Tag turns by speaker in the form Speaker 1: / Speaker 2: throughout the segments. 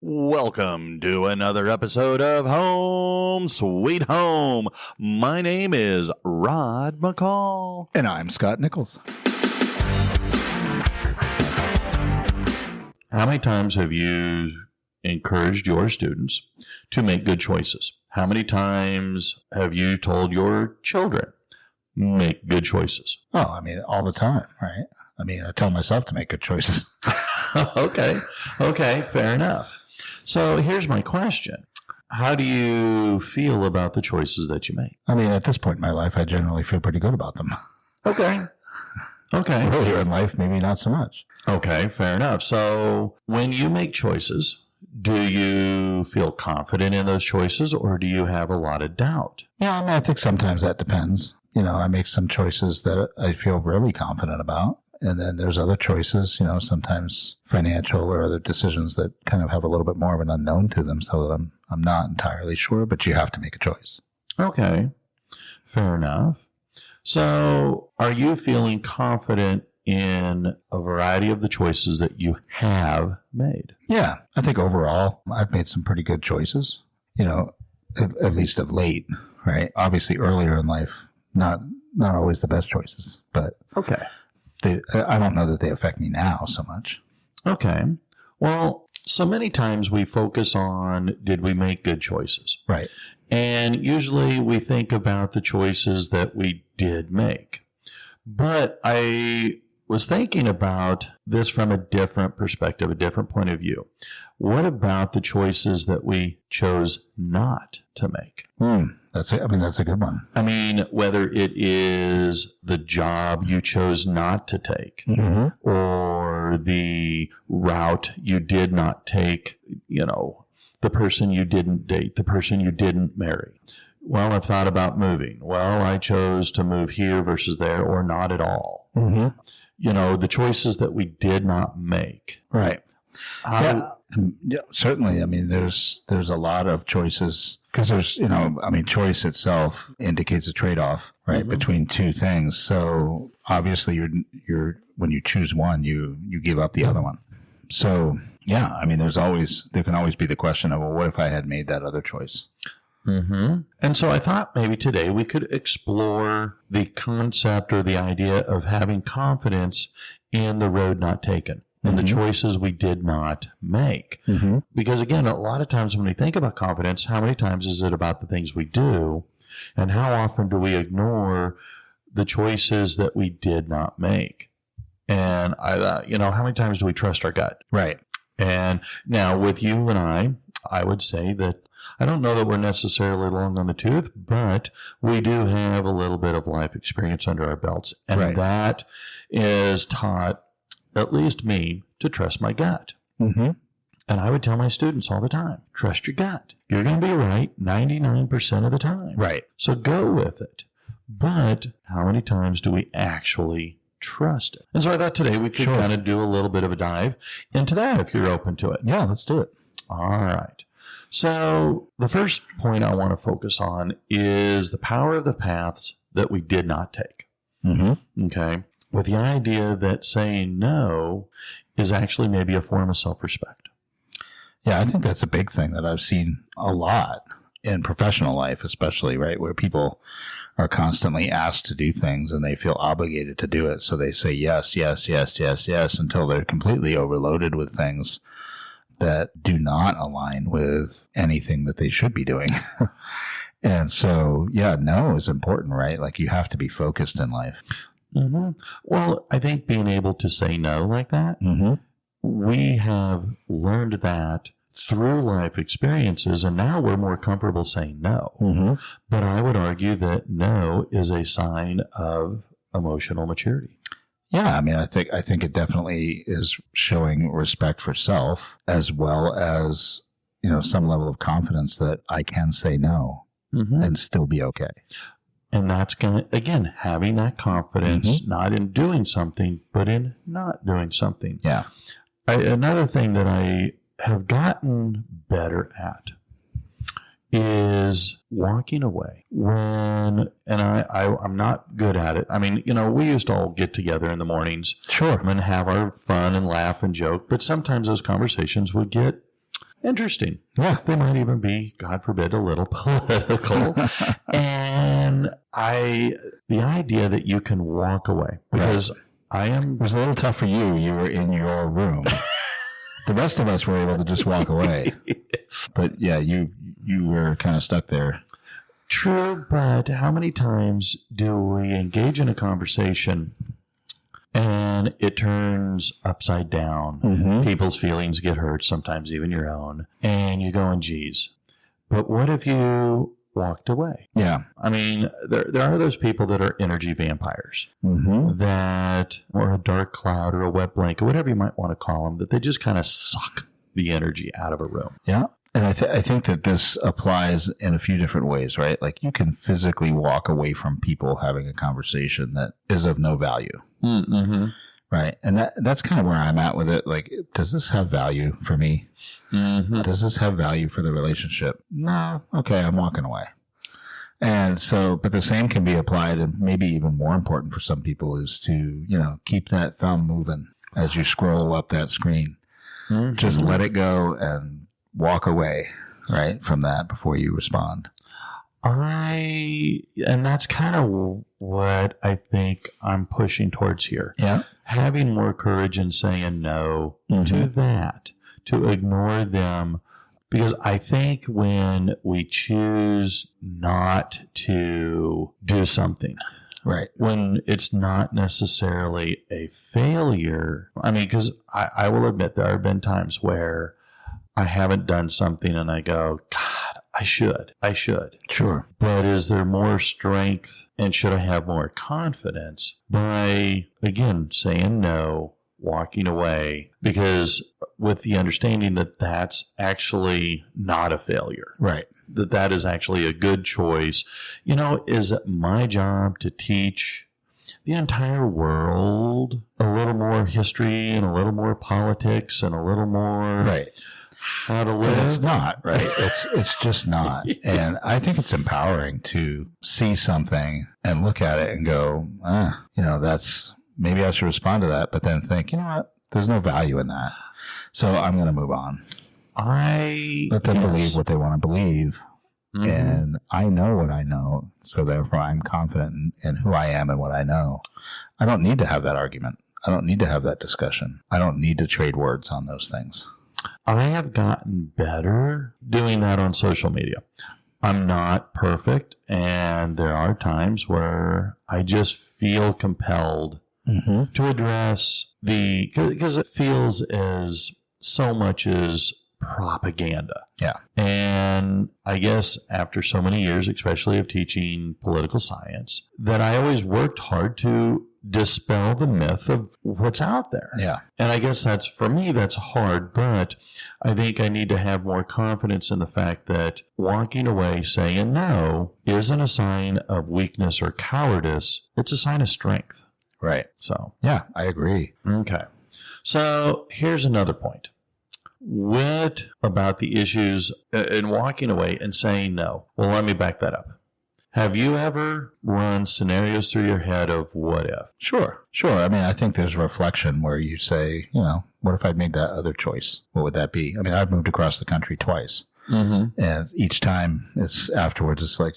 Speaker 1: Welcome to another episode of Home Sweet Home. My name is Rod McCall.
Speaker 2: And I'm Scott Nichols.
Speaker 1: How many times have you encouraged your students to make good choices? How many times have you told your children, make good choices?
Speaker 2: Oh, all the time, right? I tell myself to make good choices.
Speaker 1: Okay, fair enough. So here's my question. How do you feel about the choices that you make?
Speaker 2: At this point in my life, I generally feel pretty good about them.
Speaker 1: Okay.
Speaker 2: Earlier in life, maybe not so much.
Speaker 1: Okay, fair enough. So when you make choices, do you feel confident in those choices or do you have a lot of doubt?
Speaker 2: Yeah, I think sometimes that depends. I make some choices that I feel really confident about. And then there's other choices, sometimes financial or other decisions that kind of have a little bit more of an unknown to them so that I'm not entirely sure, but you have to make a choice.
Speaker 1: Okay, fair enough. So are you feeling confident in a variety of the choices that you have made?
Speaker 2: Yeah, I think overall I've made some pretty good choices, at least of late, right? Obviously earlier in life, not always the best choices, but
Speaker 1: okay.
Speaker 2: I don't know that they affect me now so much.
Speaker 1: Okay. Well, so many times we focus on, did we make good choices?
Speaker 2: Right.
Speaker 1: And usually we think about the choices that we did make. But I was thinking about this from a different perspective, a different point of view. What about the choices that we chose not to make?
Speaker 2: That's a good one.
Speaker 1: Whether it is the job you chose not to take, or the route you did not take, the person you didn't date, the person you didn't marry. Well, I've thought about moving. Well, I chose to move here versus there, or not at all. The choices that we did not make.
Speaker 2: Right. Yeah, certainly. There's a lot of choices because there's, choice itself indicates a trade-off, right, between two things. So obviously you're when you choose one, you give up the other one. So yeah, there can always be the question of, well, what if I had made that other choice? And so I thought maybe today we could explore the concept or the idea of having confidence in the road not taken. And the choices we did not make. Because again, a lot of times when we think about confidence, how many times is it about the things we do? And how often do we ignore the choices that we did not make? And how many times do we trust our gut? Right.
Speaker 1: And now with you and I would say that I don't know that we're necessarily long on the tooth, but we do have a little bit of life experience under our belts. And that is taught at least me to trust my gut. And I would tell my students all the time, trust your gut. You're going to be right 99% of the time.
Speaker 2: Right.
Speaker 1: So go with it. But how many times do we actually trust it? And so I thought today we could kind of do a little bit of a dive into that if you're open to it.
Speaker 2: Yeah, let's do it.
Speaker 1: All right. So the first point I want to focus on is the power of the paths that we did not take. Okay. With the idea that saying no is actually maybe a form of self-respect.
Speaker 2: Yeah, I think that's a big thing that I've seen a lot in professional life, especially, right, where people are constantly asked to do things and they feel obligated to do it. So they say yes, yes, yes, yes, yes, until they're completely overloaded with things that do not align with anything that they should be doing. And so, yeah, no is important, right? Like you have to be focused in life.
Speaker 1: Well, I think being able to say no like that, we have learned that through life experiences, and now we're more comfortable saying no. But I would argue that no is a sign of emotional maturity.
Speaker 2: Yeah, I think it definitely is showing respect for self as well as, some level of confidence that I can say no and still be okay.
Speaker 1: And that's going to, again, having that confidence, not in doing something, but in not doing something.
Speaker 2: Yeah.
Speaker 1: Another thing that I have gotten better at is walking away when, and I'm not good at it. We used to all get together in the mornings.
Speaker 2: Sure.
Speaker 1: And have our fun and laugh and joke, but sometimes those conversations would get interesting.
Speaker 2: Yeah.
Speaker 1: They might even be, God forbid, a little political. And the idea that you can walk away, because
Speaker 2: It was a little tough for you. You were in your room. The rest of us were able to just walk away. But yeah, you were kind of stuck there.
Speaker 1: True, but how many times do we engage in a conversation and it turns upside down?
Speaker 2: Mm-hmm.
Speaker 1: People's feelings get hurt, sometimes even your own. And you're going, geez, but what if you walked away?
Speaker 2: Yeah.
Speaker 1: I mean, there are those people that are energy vampires,
Speaker 2: Mm-hmm.
Speaker 1: or a dark cloud or a wet blanket, whatever you might want to call them, that they just kind of suck the energy out of a room.
Speaker 2: Yeah. And I think that this applies in a few different ways, right? Like you can physically walk away from people having a conversation that is of no value.
Speaker 1: Mm-hmm.
Speaker 2: Right. And that's kind of where I'm at with it. Like, does this have value for me?
Speaker 1: Mm-hmm.
Speaker 2: Does this have value for the relationship? No. Okay. I'm walking away. And so, but the same can be applied, and maybe even more important for some people is to, keep that thumb moving as you scroll up that screen.
Speaker 1: Mm-hmm.
Speaker 2: Just let it go and walk away, right, from that before you respond.
Speaker 1: And that's kind of what I think I'm pushing towards here.
Speaker 2: Yeah.
Speaker 1: Having more courage in saying no to that, to ignore them. Because I think when we choose not to do something,
Speaker 2: right,
Speaker 1: when it's not necessarily a failure, I mean, because I will admit there have been times where I haven't done something and I go, God, I should.
Speaker 2: Sure.
Speaker 1: But is there more strength and should I have more confidence by, again, saying no, walking away, because with the understanding that that's actually not a failure.
Speaker 2: Right.
Speaker 1: That is actually a good choice. Is it my job to teach the entire world a little more history and a little more politics and a little more how to live?
Speaker 2: And it's not, right? It's just not. And I think it's empowering to see something and look at it and go, that's, maybe I should respond to that, but then think, you know what? There's no value in that. So I'm going to move on. Let them believe what they want to believe. Mm-hmm. And I know what I know. So therefore I'm confident in who I am and what I know. I don't need to have that argument. I don't need to have that discussion. I don't need to trade words on those things.
Speaker 1: I have gotten better doing that on social media. I'm not perfect, and there are times where I just feel compelled to address because it feels as so much as propaganda.
Speaker 2: Yeah.
Speaker 1: And I guess after so many years, especially of teaching political science, that I always worked hard to dispel the myth of what's out there.
Speaker 2: Yeah.
Speaker 1: And I guess for me, that's hard, but I think I need to have more confidence in the fact that walking away, saying no, isn't a sign of weakness or cowardice. It's a sign of strength.
Speaker 2: Right.
Speaker 1: So,
Speaker 2: yeah, I agree.
Speaker 1: Okay. So here's another point. What about the issues in walking away and saying no? Well, let me back that up. Have you ever run scenarios through your head of what if?
Speaker 2: Sure. I mean, I think there's reflection where you say, what if I'd made that other choice? What would that be? I mean, I've moved across the country twice. Mm-hmm. And each time it's afterwards, it's like,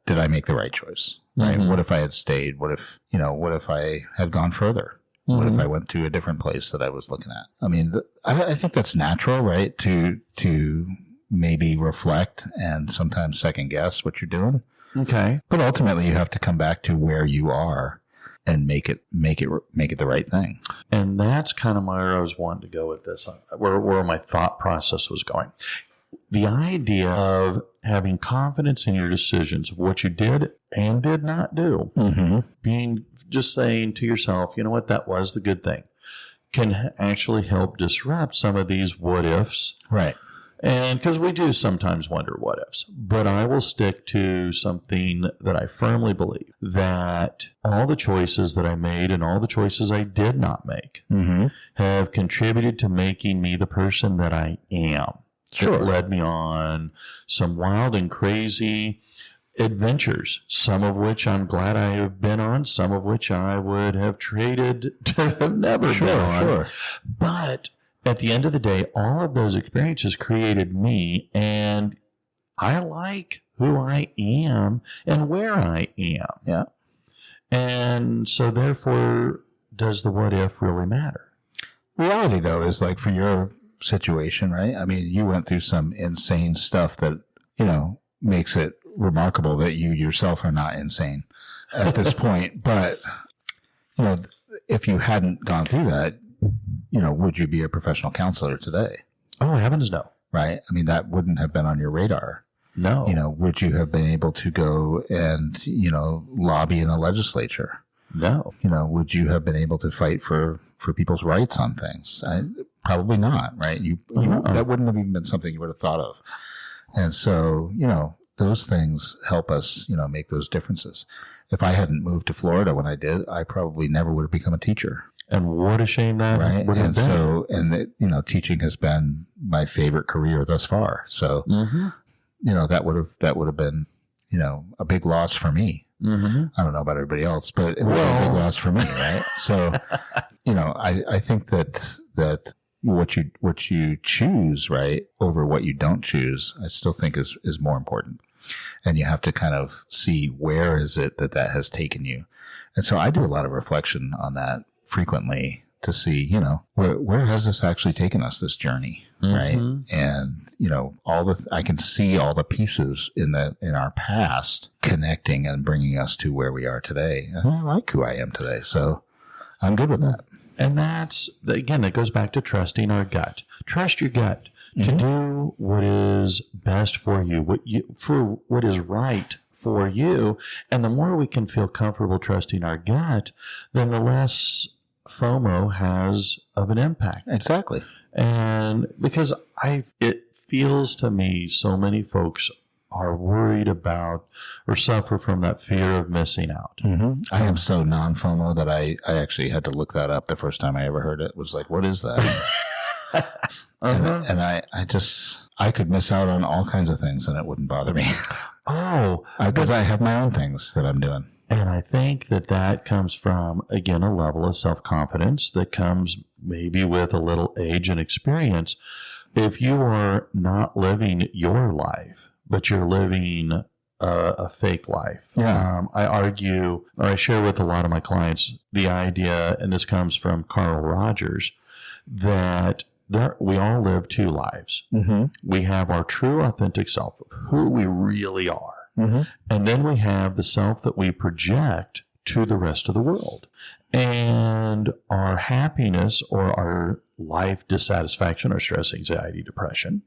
Speaker 2: did I make the right choice? Right? Mm-hmm. What if I had stayed? What if I had gone further? Mm-hmm. What if I went to a different place that I was looking at? I mean, I think that's natural, right? To maybe reflect and sometimes second guess what you're doing.
Speaker 1: Okay.
Speaker 2: But ultimately you have to come back to where you are and make it the right thing.
Speaker 1: And that's kind of where I was wanting to go with this, where my thought process was going. The idea of having confidence in your decisions of what you did and did not do, being just saying to yourself, you know what, that was the good thing, can actually help disrupt some of these what ifs.
Speaker 2: Right.
Speaker 1: And because we do sometimes wonder what ifs, but I will stick to something that I firmly believe, that all the choices that I made and all the choices I did not make have contributed to making me the person that I am.
Speaker 2: Sure.
Speaker 1: It led me on some wild and crazy adventures, some of which I'm glad I have been on, some of which I would have traded to have never been on. Sure. But at the end of the day, all of those experiences created me, and I like who I am and where I am.
Speaker 2: Yeah.
Speaker 1: And so therefore, does the what if really matter?
Speaker 2: Reality, though, is like for your situation, right? I mean, you went through some insane stuff that, makes it remarkable that you yourself are not insane at this point. But, if you hadn't gone through that, would you be a professional counselor today?
Speaker 1: Oh, heavens no.
Speaker 2: Right? I mean, that wouldn't have been on your radar.
Speaker 1: No.
Speaker 2: Would you have been able to go and, lobby in a legislature?
Speaker 1: No.
Speaker 2: Would you have been able to fight for people's rights on things? Probably not, right? That wouldn't have even been something you would have thought of. And so, those things help us, make those differences. If I hadn't moved to Florida when I did, I probably never would have become a teacher.
Speaker 1: And what a shame that
Speaker 2: right?
Speaker 1: would have been.
Speaker 2: And teaching has been my favorite career thus far. So, that would have been, a big loss for me.
Speaker 1: Mm-hmm.
Speaker 2: I don't know about everybody else, but it was a big loss for me, right? So, I think that what you choose, right, over what you don't choose, I still think is more important. And you have to kind of see where is it that has taken you. And so I do a lot of reflection on that frequently to see, where has this actually taken us, this journey, right? And, I can see all the pieces in our past connecting and bringing us to where we are today. And I like who I am today. So I'm good with that.
Speaker 1: And that's, again, it goes back to trusting our gut. Trust your gut to do what is best for you, what is right for you. And the more we can feel comfortable trusting our gut, then the less FOMO has of an impact.
Speaker 2: Exactly.
Speaker 1: And because it feels to me so many folks are worried about or suffer from that fear of missing out.
Speaker 2: I am so non-FOMO that I actually had to look that up the first time I ever heard it. Was like, what is that? And I could miss out on all kinds of things and it wouldn't bother me. Because I have my own things that I'm doing.
Speaker 1: And I think that comes from, again, a level of self-confidence that comes maybe with a little age and experience. If you are not living your life, but you're living a fake life.
Speaker 2: Yeah.
Speaker 1: I argue, or I share with a lot of my clients the idea, and this comes from Carl Rogers, that we all live two lives. We have our true, authentic self of who we really are. And then we have the self that we project to the rest of the world. And our happiness or our life dissatisfaction or stress, anxiety, depression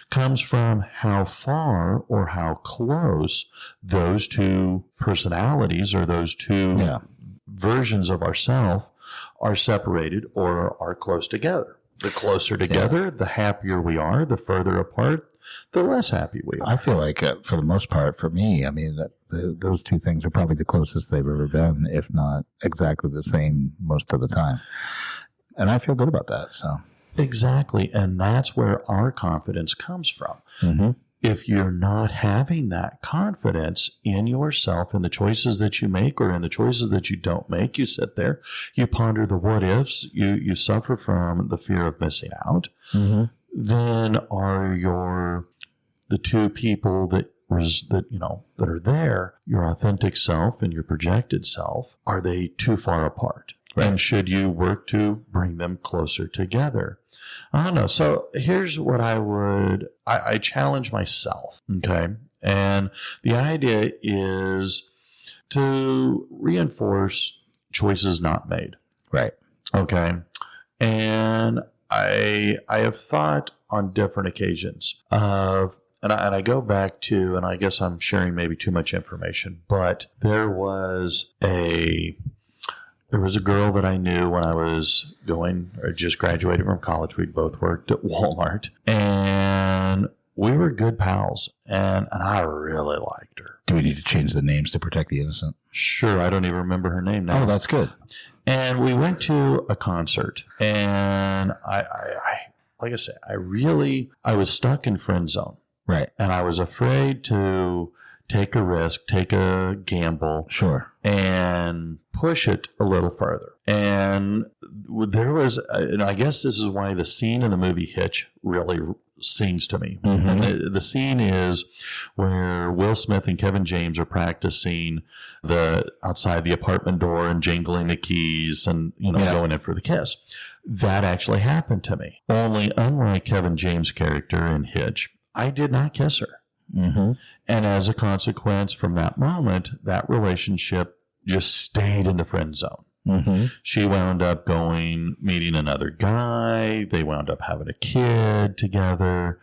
Speaker 1: comes from how far or how close those two personalities or those two versions of ourself are separated or are close together. The closer together, the happier we are. The further apart, the less happy we are.
Speaker 2: I feel like, for the most part, for me, I mean, those two things are probably the closest they've ever been, if not exactly the same most of the time. And I feel good about that. So
Speaker 1: exactly, and that's where our confidence comes from. If you're not having that confidence in yourself, in the choices that you make or in the choices that you don't make, you sit there, you ponder the what ifs, you suffer from the fear of missing out, then are the two people that are there, your authentic self and your projected self, are they too far apart? Right. And should you work to bring them closer together? I don't know. So here's what I challenge myself, okay? And the idea is to reinforce choices not made.
Speaker 2: Right.
Speaker 1: Okay. And I have thought on different occasions of, and I go back to, and I guess I'm sharing maybe too much information, but there was a girl that I knew when I was just graduated from college. We'd both worked at Walmart, and we were good pals, and I really liked her.
Speaker 2: Do we need to change the names to protect the innocent?
Speaker 1: Sure. I don't even remember her name now.
Speaker 2: Oh, that's good.
Speaker 1: And we went to a concert, and I like I said, I was stuck in friend zone.
Speaker 2: Right.
Speaker 1: And I was afraid to take a risk, take a gamble.
Speaker 2: Sure.
Speaker 1: And push it a little further. And there was, and I guess this is why the scene in the movie Hitch really sings to me. And the scene is where Will Smith and Kevin James are practicing outside the apartment door and jingling the keys and, going in for the kiss. That actually happened to me. Only unlike Kevin James' character in Hitch, I did not kiss her. And as a consequence from that moment, that relationship just stayed in the friend zone. She wound up meeting another guy. They wound up having a kid together.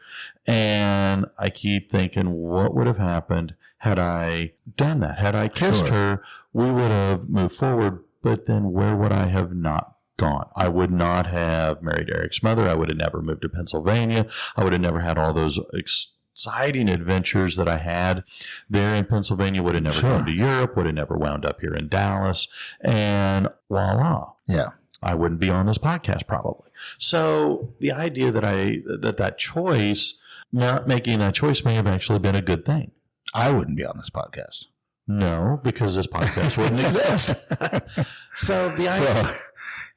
Speaker 1: And I keep thinking, what would have happened had I done that? Had I kissed her, we would have moved forward. But then where would I have not gone? I would not have married Eric's mother. I would have never moved to Pennsylvania. I would have never had all those exciting adventures that I had there in Pennsylvania. Would have never gone to Europe, would have never wound up here in Dallas, and voila.
Speaker 2: Yeah.
Speaker 1: I wouldn't be on this podcast probably. So the idea that that choice, not making that choice, may have actually been a good thing.
Speaker 2: I wouldn't be on this podcast.
Speaker 1: No, because this podcast wouldn't exist. So the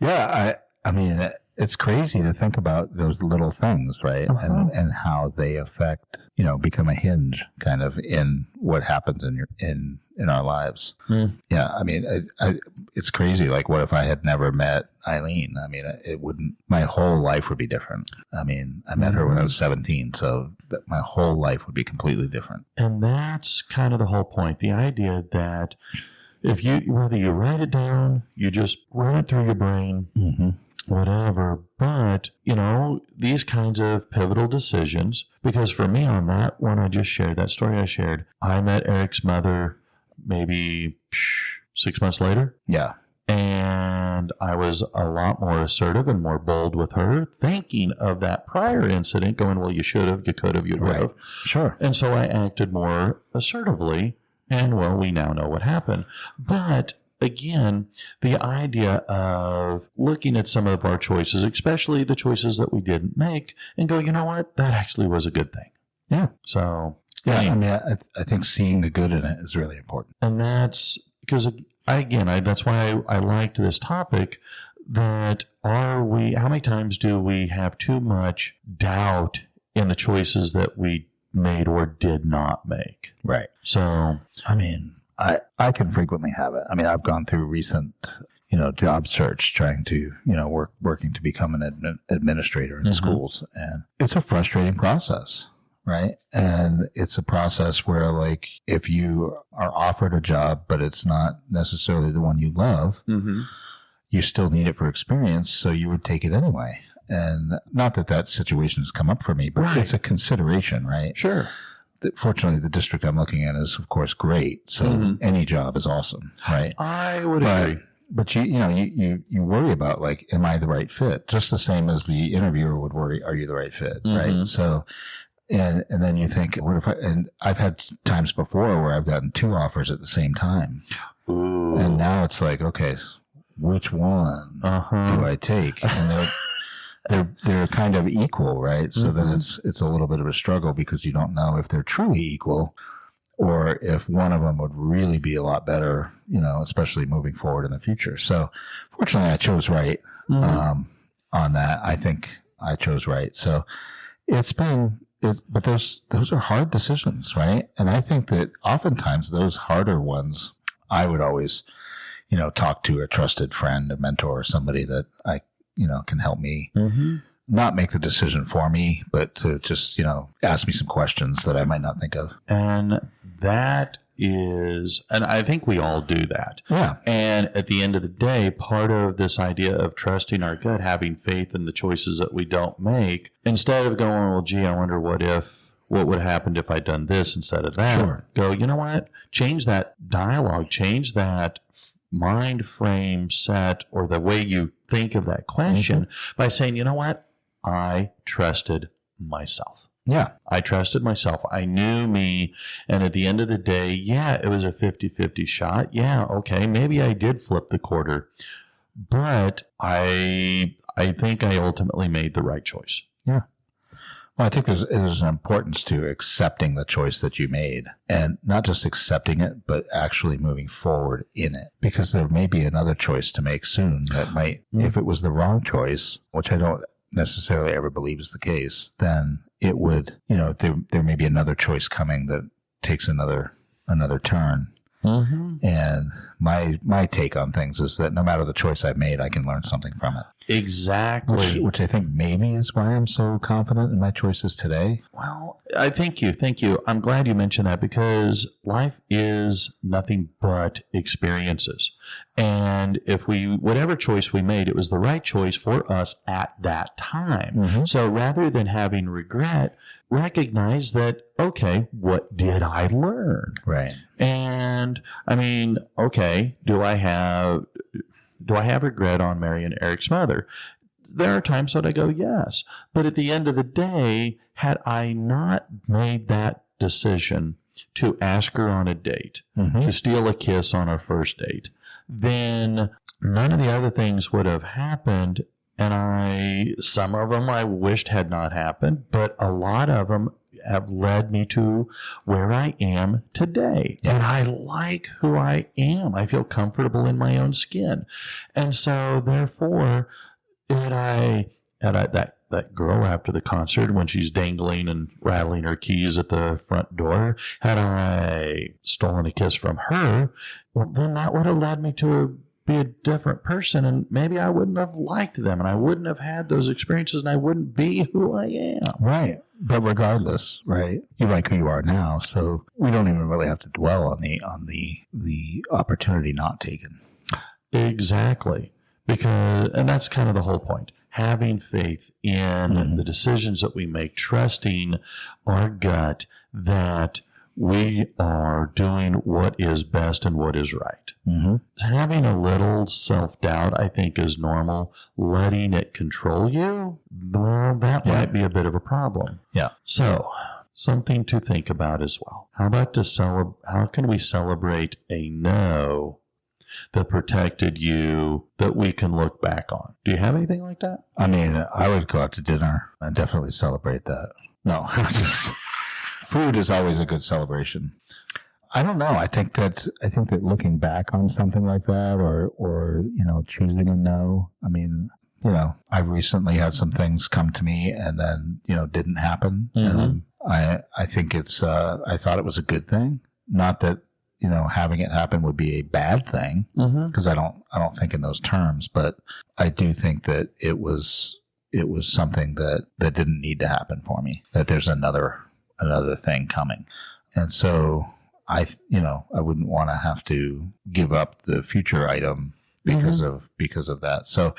Speaker 1: idea.
Speaker 2: I mean, it's crazy to think about those little things, right? And how they affect, become a hinge kind of in what happens in our lives. Yeah. I mean, it's crazy. Like, what if I had never met Eileen? I mean, my whole life would be different. I mean, I met her when I was 17, so my whole life would be completely different.
Speaker 1: And that's kind of the whole point. The idea that whether you write it down, you just run it through your brain, whatever. But, these kinds of pivotal decisions, because for me on that one I just shared, that story I shared, I met Eric's mother maybe 6 months later.
Speaker 2: Yeah.
Speaker 1: And I was a lot more assertive and more bold with her, thinking of that prior incident, going, well, you should have, you could have, you would have.
Speaker 2: Sure.
Speaker 1: And so I acted more assertively, and, well, we now know what happened. But again, the idea of looking at some of our choices, especially the choices that we didn't make, and go, you know what, that actually was a good thing.
Speaker 2: Yeah.
Speaker 1: So,
Speaker 2: I think seeing the good in it is really important.
Speaker 1: And that's because, that's why I liked this topic, that how many times do we have too much doubt in the choices that we made or did not make?
Speaker 2: Right.
Speaker 1: So,
Speaker 2: I mean, I can frequently have it. I mean, I've gone through recent, job search, trying to, working to become an administrator in schools. And it's a frustrating process, right? And it's a process where, like, if you are offered a job, but it's not necessarily the one you love, you still need it for experience. So you would take it anyway. And not that situation has come up for me, but it's a consideration, right?
Speaker 1: Sure.
Speaker 2: Fortunately, the district I'm looking at is, of course, great. So any job is awesome, right?
Speaker 1: I would agree.
Speaker 2: But you worry about, like, am I the right fit? Just the same as the interviewer would worry, are you the right fit, right? So, and then you think, what if and I've had times before where I've gotten 2 offers at the same time.
Speaker 1: Ooh.
Speaker 2: And now it's like, okay, which one do I take? And they're kind of equal, right? So then it's a little bit of a struggle, because you don't know if they're truly equal or if one of them would really be a lot better, especially moving forward in the future. So fortunately I chose right on that. I think I chose right. So but those are hard decisions, right? And I think that oftentimes those harder ones, I would always, talk to a trusted friend, a mentor, or somebody that I can help me not make the decision for me, but to just, ask me some questions that I might not think of.
Speaker 1: And and I think we all do that.
Speaker 2: Yeah.
Speaker 1: And at the end of the day, part of this idea of trusting our gut, having faith in the choices that we don't make, instead of going, well, gee, I wonder what would have happened if I'd done this instead of that.
Speaker 2: Sure.
Speaker 1: Go, you know what? Change that dialogue, change that mind frame set, or the way you think of that question by saying, you know what? I trusted myself.
Speaker 2: Yeah.
Speaker 1: I trusted myself. I knew me. And at the end of the day, it was a 50-50 shot. Yeah, okay, maybe I did flip the quarter. But I think I ultimately made the right choice.
Speaker 2: Yeah. Well, I think there's an importance to accepting the choice that you made, and not just accepting it, but actually moving forward in it, because there may be another choice to make soon that might, if it was the wrong choice, which I don't necessarily ever believe is the case, then it would, there may be another choice coming that takes another turn. Mm-hmm. And my take on things is that no matter the choice I've made, I can learn something from it.
Speaker 1: Exactly.
Speaker 2: Which I think maybe is why I'm so confident in my choices today.
Speaker 1: Well, I thank you. I'm glad you mentioned that, because life is nothing but experiences. And if whatever choice we made, it was the right choice for us at that time. Mm-hmm. So rather than having regret, recognize that, okay, what did I learn?
Speaker 2: Right.
Speaker 1: And I mean, okay, do I have regret on Mary and Eric's mother? There are times that I go, yes. But at the end of the day, had I not made that decision to ask her on a date, mm-hmm. to steal a kiss on our first date, then none of the other things would have happened. And some of them I wished had not happened, but a lot of them have led me to where I am today. Yeah. And I like who I am. I feel comfortable in my own skin. And so therefore, that girl after the concert, when she's dangling and rattling her keys at the front door, had I stolen a kiss from her, well, then that would have led me to be a different person, and maybe I wouldn't have liked them, and I wouldn't have had those experiences, and I wouldn't be who I am.
Speaker 2: Right. But regardless, right, you like who you are now, so we don't even really have to dwell on the opportunity not taken.
Speaker 1: Exactly. And that's kind of the whole point. Having faith in mm-hmm. the decisions that we make, trusting our gut that we are doing what is best and what is right. Mm-hmm. Having a little self-doubt, I think, is normal. Letting it control you, well, that might be a bit of a problem.
Speaker 2: Yeah.
Speaker 1: So, something to think about as well. How can we celebrate a no that protected you that we can look back on? Do you have anything like that?
Speaker 2: I mean, I would go out to dinner and definitely celebrate that. No, just... Food is always a good celebration. I don't know. I think that looking back on something like that, or choosing a no. I mean, I recently had some things come to me and then didn't happen. Mm-hmm. And I think it's I thought it was a good thing. Not that having it happen would be a bad thing, because mm-hmm. I don't think in those terms. But I do think that it was something that didn't need to happen for me. That there's another thing coming. And so I wouldn't want to have to give up the future item because mm-hmm. of that. So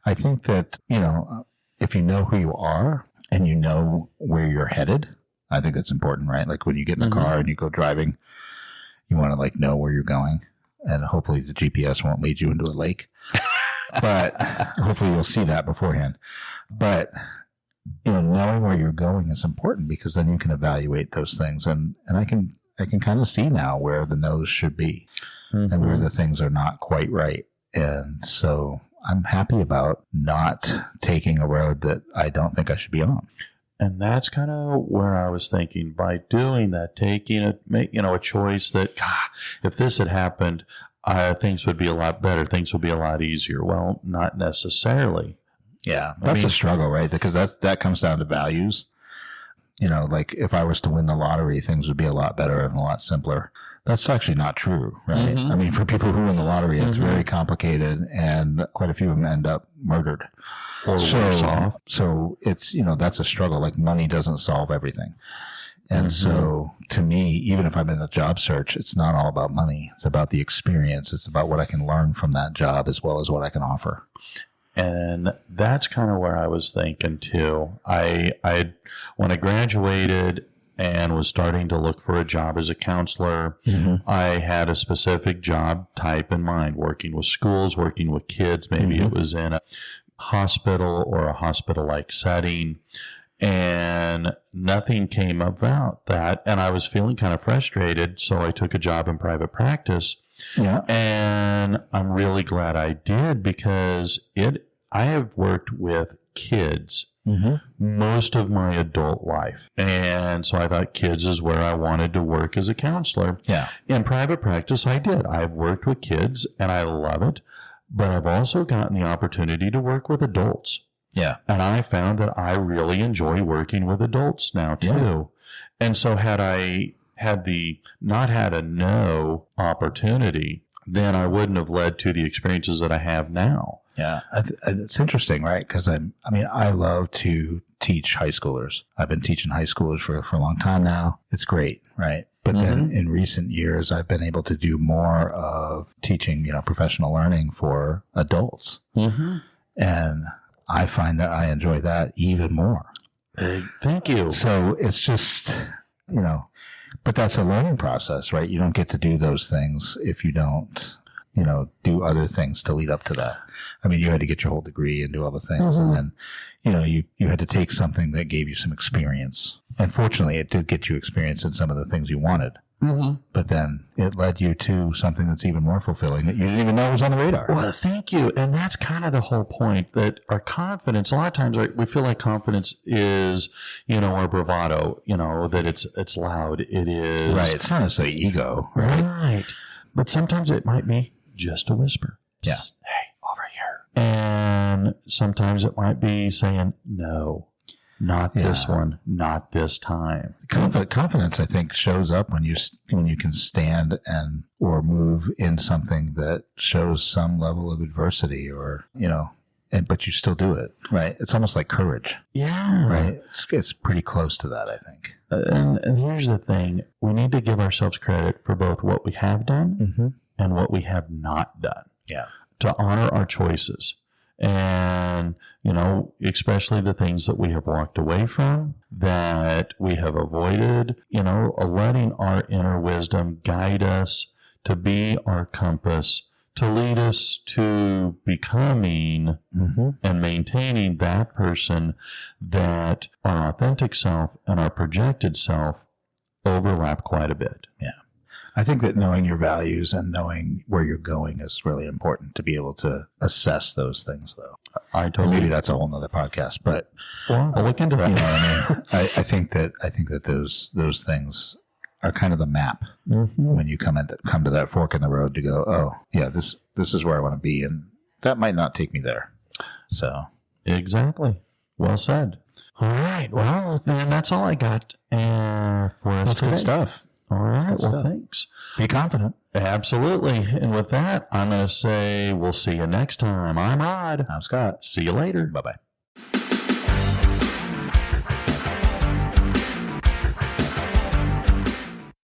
Speaker 2: I think that, if you know who you are and you know where you're headed, I think that's important, right? Like when you get in a mm-hmm. car and you go driving, you want to know where you're going, and hopefully the GPS won't lead you into a lake, but hopefully you'll see that beforehand. But knowing where you're going is important, because then you can evaluate those things. And I can kind of see now where the no's should be mm-hmm. and where the things are not quite right. And so I'm happy about not taking a road that I don't think I should be on.
Speaker 1: And that's kind of where I was thinking, by doing that, taking a choice that, if this had happened, things would be a lot better. Things would be a lot easier. Well, not necessarily.
Speaker 2: Yeah, that's a struggle, right? Because that comes down to values. Like if I was to win the lottery, things would be a lot better and a lot simpler. That's actually not true, right? Mm-hmm. I mean, for people who win the lottery, it's mm-hmm. very complicated, and quite a few of them end up murdered. Or worse off. So it's, that's a struggle. Like money doesn't solve everything. And mm-hmm. so to me, even if I'm in a job search, it's not all about money. It's about the experience. It's about what I can learn from that job as well as what I can offer.
Speaker 1: And that's kind of where I was thinking too. When I graduated and was starting to look for a job as a counselor, mm-hmm. I had a specific job type in mind, working with schools, working with kids. Maybe mm-hmm. it was in a hospital or a hospital-like setting, and nothing came about that. And I was feeling kind of frustrated, so I took a job in private practice. Yeah. And I'm really glad I did, because I have worked with kids most of my adult life. And so I thought kids is where I wanted to work as a counselor.
Speaker 2: Yeah.
Speaker 1: In private practice, I did. I've worked with kids and I love it, but I've also gotten the opportunity to work with adults.
Speaker 2: Yeah.
Speaker 1: And I found that I really enjoy working with adults now too. Yeah. And so had I not had a no opportunity, then I wouldn't have led to the experiences that I have now.
Speaker 2: Yeah, it's interesting, right? Because I love to teach high schoolers. I've been teaching high schoolers for a long time now. It's great, right? But then in recent years, I've been able to do more of teaching, professional learning for adults. And I find that I enjoy that even more.
Speaker 1: Thank you.
Speaker 2: So it's just, but that's a learning process, right? You don't get to do those things if you don't, do other things to lead up to that. I mean, you had to get your whole degree and do all the things. And then, you had to take something that gave you some experience. And fortunately, it did get you experience in some of the things you wanted. But then it led you to something that's even more fulfilling that you didn't even know was on the radar.
Speaker 1: Well, thank you. And that's kind of the whole point, that our confidence, a lot of times we feel like confidence is, our bravado, that it's loud. It is.
Speaker 2: Right. It's not necessarily ego.
Speaker 1: Right. But sometimes it might be just a whisper.
Speaker 2: Yeah.
Speaker 1: Hey, over here. And sometimes it might be saying, no. Not this one, not this time.
Speaker 2: Confidence, I think, shows up when you can stand or move in something that shows some level of adversity, or but you still do it, right? It's almost like courage, right? It's pretty close to that, I think.
Speaker 1: And here's the thing: we need to give ourselves credit for both what we have done and what we have not done.
Speaker 2: Yeah,
Speaker 1: to honor our choices. And, especially the things that we have walked away from, that we have avoided, letting our inner wisdom guide us, to be our compass, to lead us to becoming and maintaining that person that our authentic self and our projected self overlap quite a bit.
Speaker 2: Yeah. I think that knowing your values and knowing where you're going is really important to be able to assess those things, though. Maybe that's a whole nother podcast, but
Speaker 1: I'll look into that.
Speaker 2: I think that those things are kind of the map when you come to that fork in the road to go, oh yeah, this is where I want to be, and that might not take me there. So
Speaker 1: exactly, well said. All right, well then that's all I got for us.
Speaker 2: That's
Speaker 1: today.
Speaker 2: Good stuff.
Speaker 1: All right. Well, thanks.
Speaker 2: Be confident.
Speaker 1: Absolutely. And with that, I'm going to say we'll see you next time. I'm Rod.
Speaker 2: I'm Scott.
Speaker 1: See you later.
Speaker 2: Bye-bye.